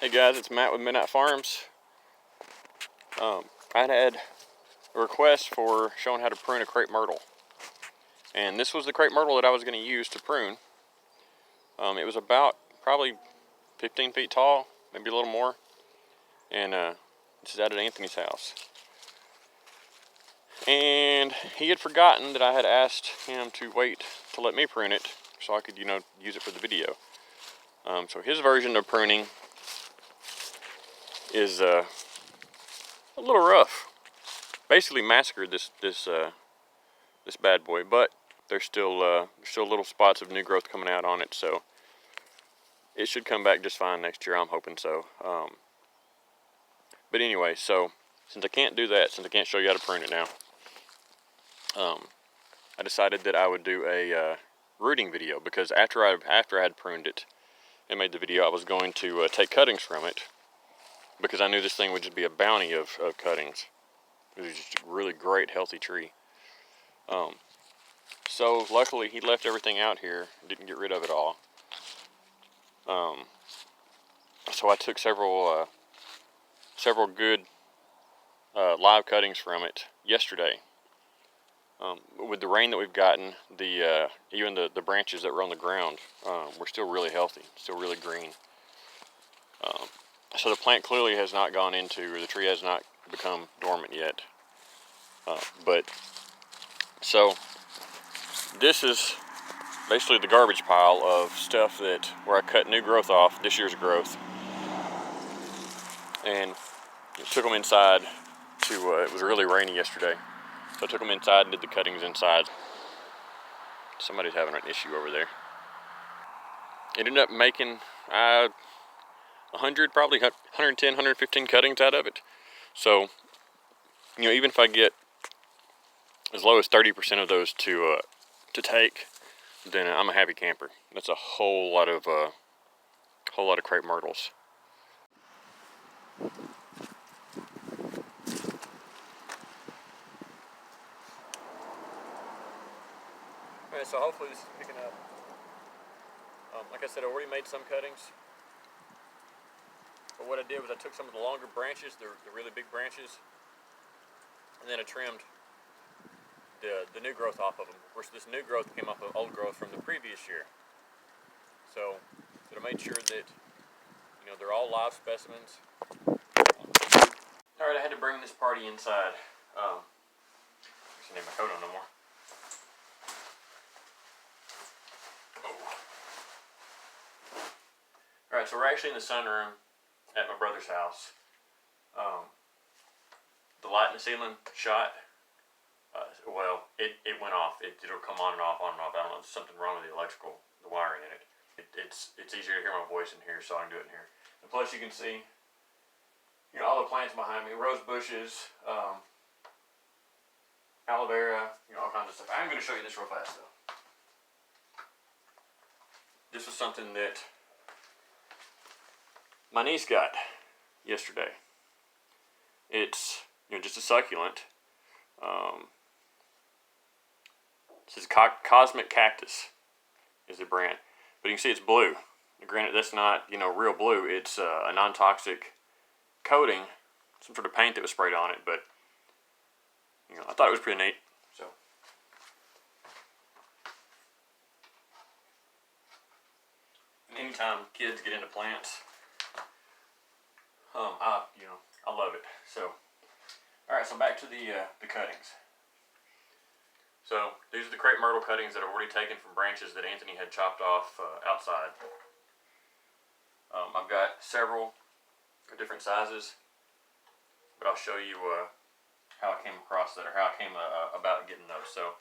Hey guys, it's Matt with Midnight Farms. I had a request for showing how to prune a crepe myrtle. And this was the crepe myrtle that I was going to use to prune. It was about probably 15 feet tall, maybe a little more. And this is out at Anthony's house. And he had forgotten that I had asked him to wait to let me prune it so I could, use it for the video. So his version of pruning is a little rough. Basically massacred this bad boy, but there's still little spots of new growth coming out on it, so it should come back just fine next year. I'm hoping so. But anyway, so since I can't do that, since I can't show you how to prune it now, I decided that I would do a rooting video, because after I had pruned it and made the video, I was going to take cuttings from it, because I knew this thing would just be a bounty of cuttings. It was just a really great, healthy tree. So luckily he left everything out here, didn't get rid of it all. So I took several good live cuttings from it yesterday. With the rain that we've gotten, even the branches that were on the ground were still really healthy, still really green. So the plant clearly has not gone into, or the tree has not become dormant yet. So this is basically the garbage pile of stuff where I cut new growth off, this year's growth, and took them inside it was really rainy yesterday, so I took them inside and did the cuttings inside. Somebody's having an issue over there. It ended up making 100, probably 110, 115 cuttings out of it. So, even if I get as low as 30% of those to take, then I'm a happy camper. That's a whole lot of crepe myrtles. Alright, so hopefully this is picking up. Like I said, I already made some cuttings. But what I did was I took some of the longer branches, the really big branches, and then I trimmed the new growth off of them. Of course, this new growth came off of old growth from the previous year. So I made sure that, they're all live specimens. Alright, I had to bring this party inside. I can't have my coat on no more. Alright, so we're actually in the sunroom at my brother's house. The light in the ceiling shot. It went off. It'll come on and off, on and off. I don't know, there's something wrong with the wiring in it. It's easier to hear my voice in here, so I can do it in here. And plus you can see, all the plants behind me, rose bushes, aloe vera, all kinds of stuff. I'm going to show you this real fast though. This was something that my niece got yesterday. It's just a succulent. This is Cosmic Cactus is the brand, but you can see it's blue. Granted, that's not real blue. It's a non-toxic coating, some sort of paint that was sprayed on it. But I thought it was pretty neat. So. And anytime kids get into plants, I love it. So, all right. So back to the cuttings. So these are the crepe myrtle cuttings that I've already taken from branches that Anthony had chopped off outside. I've got several different sizes, but I'll show you how I came across that, or how I came about getting those. So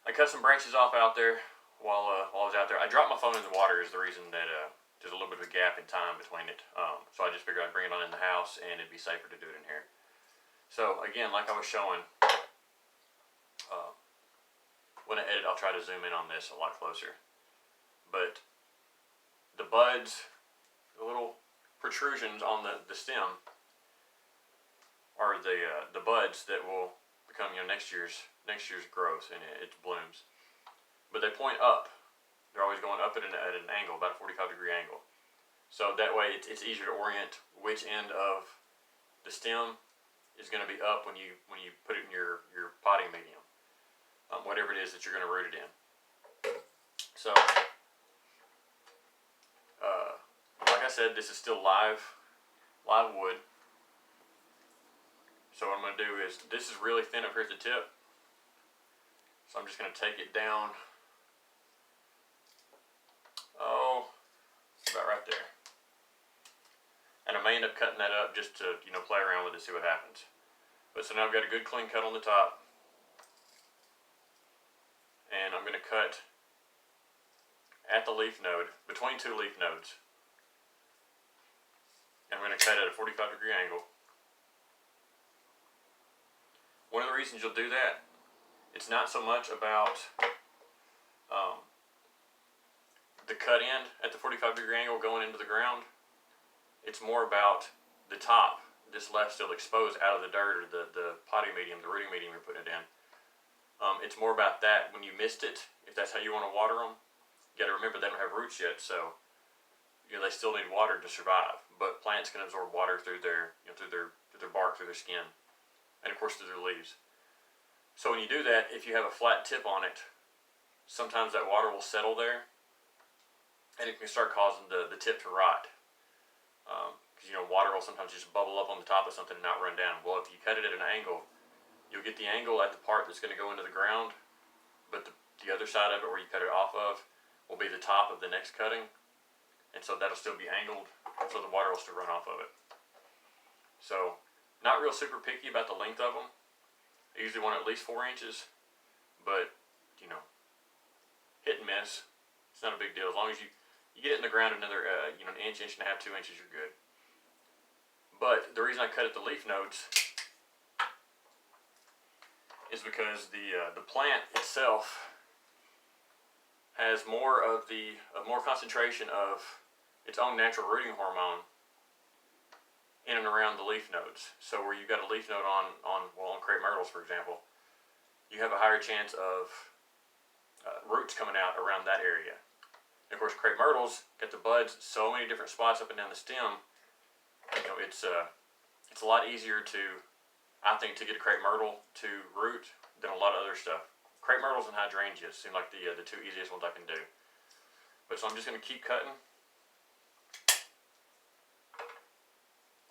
I cut some branches off out there while I was out there. I dropped my phone in the water is the reason that there's a little bit of a gap in time between it. So I just figured I'd bring it on in the house and it'd be safer to do it in here. So again, like I was showing, when I edit, I'll try to zoom in on this a lot closer. But the buds, the little protrusions on the stem, are the buds that will become next year's growth and its blooms. But they point up. They're always going up at an angle, about a 45-degree angle. So So that way it's easier to orient which end of the stem is going to be up when you put it in your potting medium, whatever it is that you're going to root it in. So, like I said, this is still live wood. So what I'm going to do is, this is really thin up here at the tip. So I'm just going to take it down, about right there. And I may end up cutting that up just to, play around with it, see what happens. But so now I've got a good clean cut on the top. And I'm going to cut at the leaf node, between two leaf nodes. And I'm going to cut at a 45-degree angle. One of the reasons you'll do that, it's not so much about the cut end at the 45-degree angle going into the ground. It's more about the top, this left still exposed out of the dirt, or the potting medium, the rooting medium you're putting it in. It's more about that when you missed it, if that's how you want to water them. You got to remember they don't have roots yet, so they still need water to survive. But plants can absorb water through their through their bark, through their skin, and of course through their leaves. So when you do that, if you have a flat tip on it, sometimes that water will settle there, and it can start causing the tip to rot. Because water will sometimes just bubble up on the top of something and not run down. Well, if you cut it at an angle, you'll get the angle at the part that's going to go into the ground, but the other side of it, where you cut it off of, will be the top of the next cutting, and so that'll still be angled, so the water will still run off of it. So, not real super picky about the length of them. I usually want at least 4 inches, but hit and miss. It's not a big deal as long as you get it in the ground another an inch, inch and a half, 2 inches, you're good. But the reason I cut at the leaf nodes is because the plant itself has more concentration of its own natural rooting hormone in and around the leaf nodes. So where you've got a leaf node on crepe myrtles, for example, you have a higher chance of roots coming out around that area. And of course, crepe myrtles got the buds so many different spots up and down the stem. It's a lot easier I think, to get a crepe myrtle to root than a lot of other stuff. Crepe myrtles and hydrangeas seem like the two easiest ones I can do. But so I'm just going to keep cutting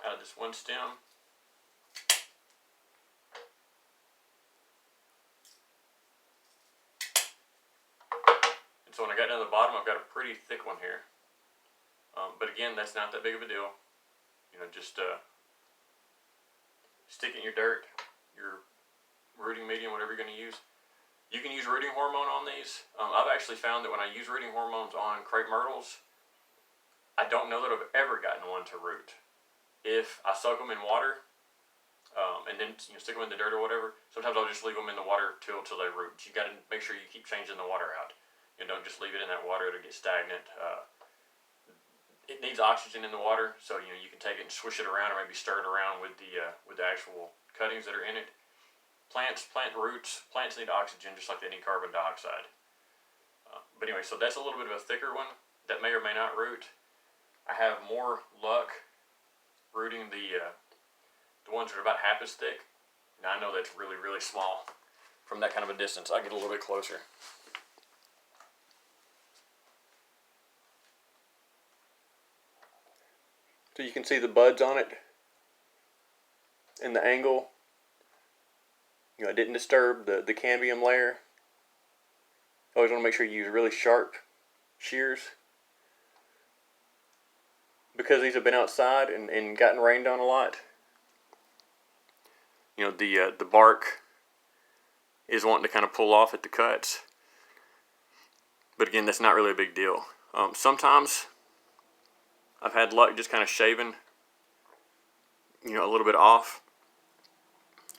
out of this one stem. And so when I got down to the bottom, I've got a pretty thick one here. But again, that's not that big of a deal. Just stick it in your dirt, your rooting medium, whatever you're going to use. You can use rooting hormone on these. I've actually found that when I use rooting hormones on crepe myrtles, I don't know that I've ever gotten one to root. If I soak them in water, and then stick them in the dirt or whatever, sometimes I'll just leave them in the water till they root. You got to make sure you keep changing the water out. Don't just leave it in that water; it'll get stagnant. It needs oxygen in the water, so you can take it and swish it around, or maybe stir it around with the actual cuttings that are in it. Plants need oxygen just like they need carbon dioxide. But anyway, so that's a little bit of a thicker one that may or may not root. I have more luck rooting the ones that are about half as thick. Now I know that's really, really small from that kind of a distance. I get a little bit closer. So you can see the buds on it and the angle. I didn't disturb the cambium layer. Always want to make sure you use really sharp shears, because these have been outside and gotten rained on a lot. The bark is wanting to kind of pull off at the cuts. But again, that's not really a big deal. Sometimes I've had luck just kind of shaving, a little bit off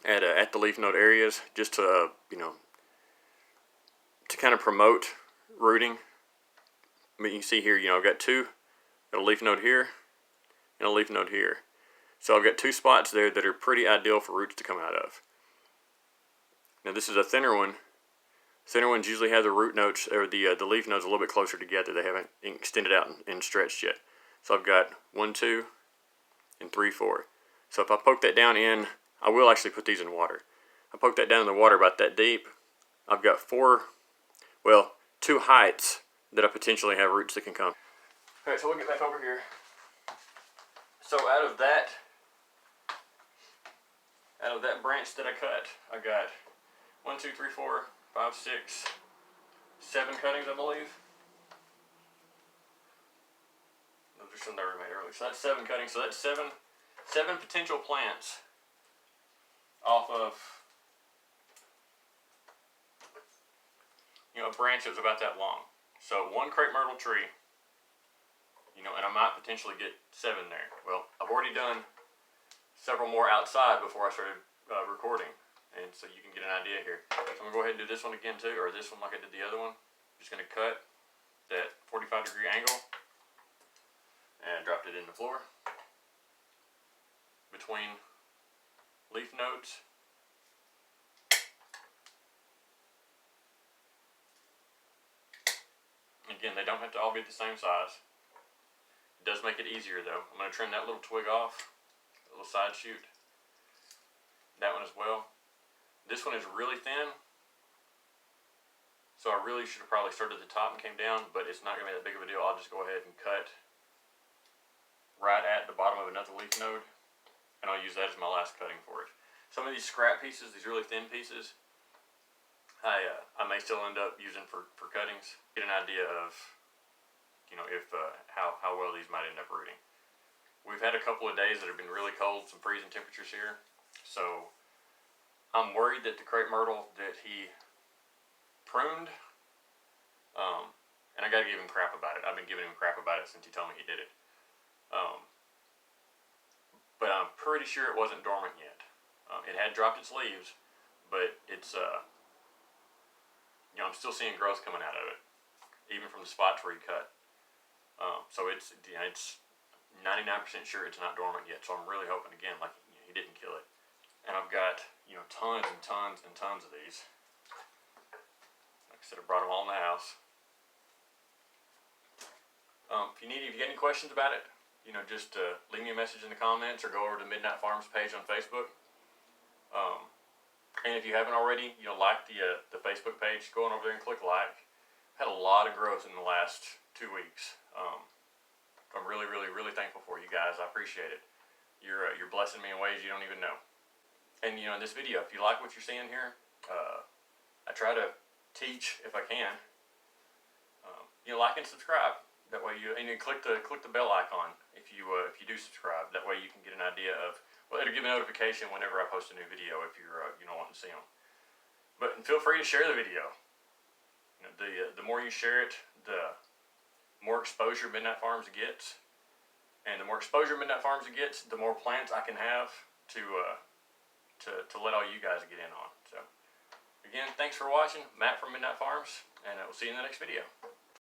at the leaf node areas, just to to kind of promote rooting. I mean, you can see here, I've got a leaf node here and a leaf node here. So I've got 2 spots there that are pretty ideal for roots to come out of. Now this is a thinner one. Thinner ones usually have the root nodes, or the leaf nodes, a little bit closer together. They haven't extended out and stretched yet. So I've got 1, 2, and 3, 4. So if I poke that down in, I will actually put these in water. I poke that down in the water about that deep. I've got 2 heights that I potentially have roots that can come. All right, so we'll get back over here. So out of that branch that I cut, I got 1, 2, 3, 4, 5, 6, 7 cuttings, I believe. Those are some that were made earlier. So that's 7 cuttings. So that's seven potential plants off of, a branch that was about that long. So 1 crepe myrtle tree, and I might potentially get 7 there. Well, I've already done several more outside before I started recording, and so you can get an idea here. So I'm gonna go ahead and do this one again too, or this one like I did the other one. Just gonna cut that 45-degree angle and dropped it in the floor between leaf nodes. Again, they don't have to all be the same size. It does make it easier though. I'm going to trim that little twig off, a little side shoot. That one as well. This one is really thin, so I really should have probably started at the top and came down, but it's not going to be that big of a deal. I'll just go ahead and cut right at the bottom of another leaf node, and I'll use that as my last cutting for it. Some of these scrap pieces, these really thin pieces, I may still end up using for cuttings. Get an idea of, if how well these might end up rooting. We've had a couple of days that have been really cold, some freezing temperatures here, so I'm worried that the crepe myrtle that he pruned, and I gotta give him crap about it. I've been giving him crap about it since he told me he did it. But I'm pretty sure it wasn't dormant yet. It had dropped its leaves, but it's I'm still seeing growth coming out of it, even from the spots where he cut. So it's 99% sure it's not dormant yet. So I'm really hoping again, like he didn't kill it. And I've got tons and tons and tons of these. Like I said, I brought them all in the house. If you get any questions about it, just leave me a message in the comments or go over to Midnight Farms page on Facebook. And if you haven't already, like the Facebook page, go on over there and click like. I've had a lot of growth in the last 2 weeks. I'm really, really, really thankful for you guys. I appreciate it. You're blessing me in ways you don't even know. And in this video, if you like what you're seeing here, I try to teach if I can. Like and subscribe. That way you click the bell icon if you do subscribe. That way you can get an idea of, it'll give a notification whenever I post a new video if you're wanting to see them. But feel free to share the video. The more you share it, the more exposure Midnight Farms gets, and the more exposure Midnight Farms gets, the more plants I can have to let all you guys get in on. So again, thanks for watching. Matt from Midnight Farms, and we'll see you in the next video.